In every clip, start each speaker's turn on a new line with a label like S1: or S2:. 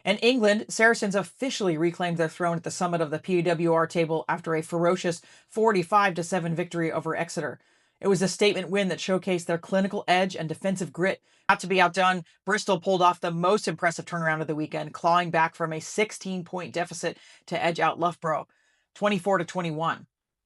S1: In England, Saracens officially reclaimed their throne at the summit of the PWR table after a ferocious 45-7 victory over Exeter. It was a statement win that showcased their clinical edge and defensive grit. Not to be outdone, Bristol pulled off the most impressive turnaround of the weekend, clawing back from a 16-point deficit to edge out Loughborough, 24-21.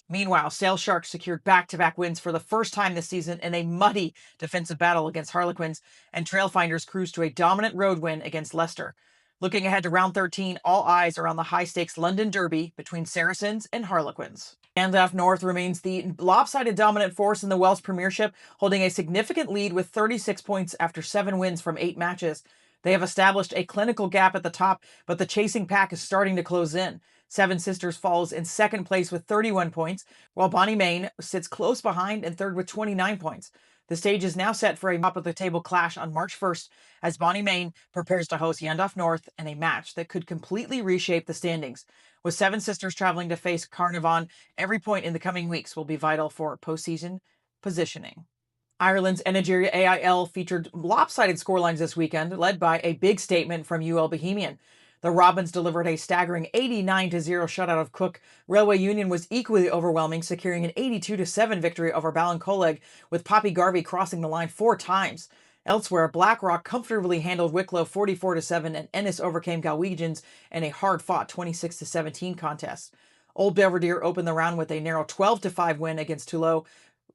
S1: Meanwhile, Sale Sharks secured back-to-back wins for the first time this season in a muddy defensive battle against Harlequins, and Trailfinders cruised to a dominant road win against Leicester. Looking ahead to round 13, all eyes are on the high-stakes London Derby between Saracens and Harlequins. Llandaff North remains the lopsided dominant force in the Welsh Premiership, holding a significant lead with 36 points after 7 wins from 8 matches. They have established a clinical gap at the top, but the chasing pack is starting to close in. Seven Sisters falls in second place with 31 points, while Bonymain sits close behind in third with 29 points. The stage is now set for a top-of-the-table clash on March 1st as Bonymain prepares to host Llandaff North in a match that could completely reshape the standings. With Seven Sisters traveling to face Carnarvon, every point in the coming weeks will be vital for postseason positioning. Ireland's Nigeria AIL featured lopsided scorelines this weekend, led by a big statement from UL Bohemian. The Robins delivered a staggering 89-0 shutout of Cook. Railway Union was equally overwhelming, securing an 82-7 victory over Ballincollig, with Poppy Garvey crossing the line 4 times. Elsewhere, Blackrock comfortably handled Wicklow 44-7, and Ennis overcame Galwegians in a hard-fought 26-17 contest. Old Belvedere opened the round with a narrow 12-5 win against Toulouse,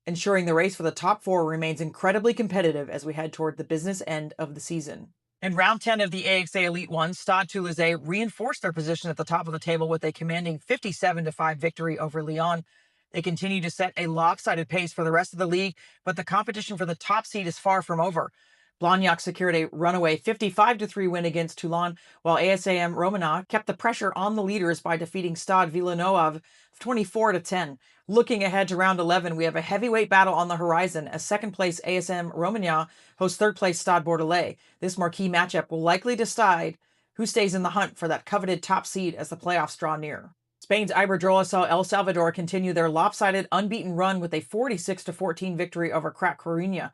S1: ensuring the race for the top 4 remains incredibly competitive as we head toward the business end of the season. In round 10 of the AXA Elite 1, Stade Toulousain reinforced their position at the top of the table with a commanding 57-5 victory over Lyon. They continue to set a lopsided pace for the rest of the league, but the competition for the top seed is far from over. Blagnac secured a runaway 55-3 win against Toulon, while ASAM Romana kept the pressure on the leaders by defeating Stade Villeneuve 24-10. Looking ahead to round 11, we have a heavyweight battle on the horizon as second-place ASM Romagna hosts third-place Stade Bordelais. This marquee matchup will likely decide who stays in the hunt for that coveted top seed as the playoffs draw near. Spain's Iberdrola saw El Salvador continue their lopsided, unbeaten run with a 46-14 victory over Crack Coruña.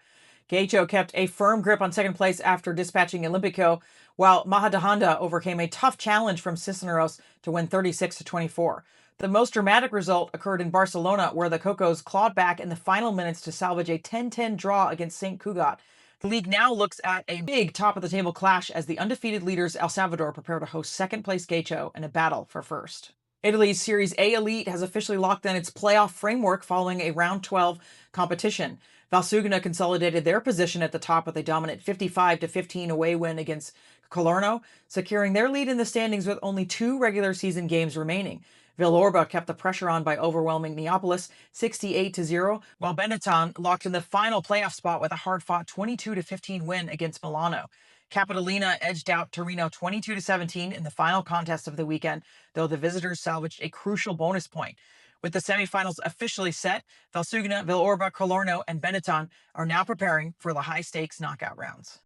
S1: Gacho kept a firm grip on second place after dispatching Olympico, while Majadahonda overcame a tough challenge from Cisneros to win 36-24. The most dramatic result occurred in Barcelona, where the Cocos clawed back in the final minutes to salvage a 10-10 draw against St. Cugat. The league now looks at a big top-of-the-table clash as the undefeated leaders El Salvador prepare to host second-place Gacho in a battle for first. Italy's Series A Elite has officially locked in its playoff framework following a round 12 competition. Valsugana consolidated their position at the top with a dominant 55-15 away win against Colorno, securing their lead in the standings with only 2 regular season games remaining. Villorba kept the pressure on by overwhelming Neapolis 68-0, while Benetton locked in the final playoff spot with a hard-fought 22-15 win against Milano. Capitolina edged out Torino 22-17 in the final contest of the weekend, though the visitors salvaged a crucial bonus point. With the semifinals officially set, Valsugana, Villorba, Colorno, and Benetton are now preparing for the high-stakes knockout rounds.